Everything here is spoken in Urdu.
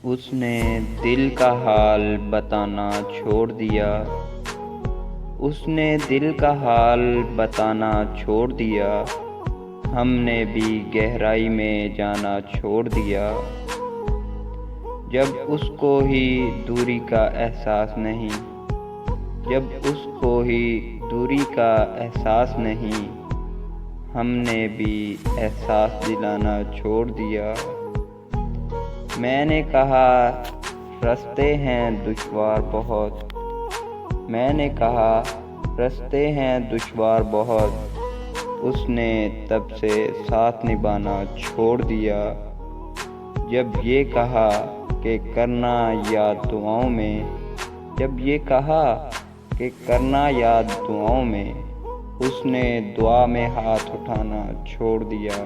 اس نے دل کا حال بتانا چھوڑ دیا، اس نے دل کا حال بتانا چھوڑ دیا، ہم نے بھی گہرائی میں جانا چھوڑ دیا۔ جب اس کو ہی دوری کا احساس نہیں، جب اس کو ہی دوری کا احساس نہیں، ہم نے بھی احساس دلانا چھوڑ دیا۔ میں نے کہا رستے ہیں دشوار بہت، میں نے کہا رستے ہیں دشوار بہت، اس نے تب سے ساتھ نبھانا چھوڑ دیا۔ جب یہ کہا کہ کرنا یاد دعاؤں میں، جب یہ کہا کہ کرنا یاد دعاؤں میں، اس نے دعا میں ہاتھ اٹھانا چھوڑ دیا۔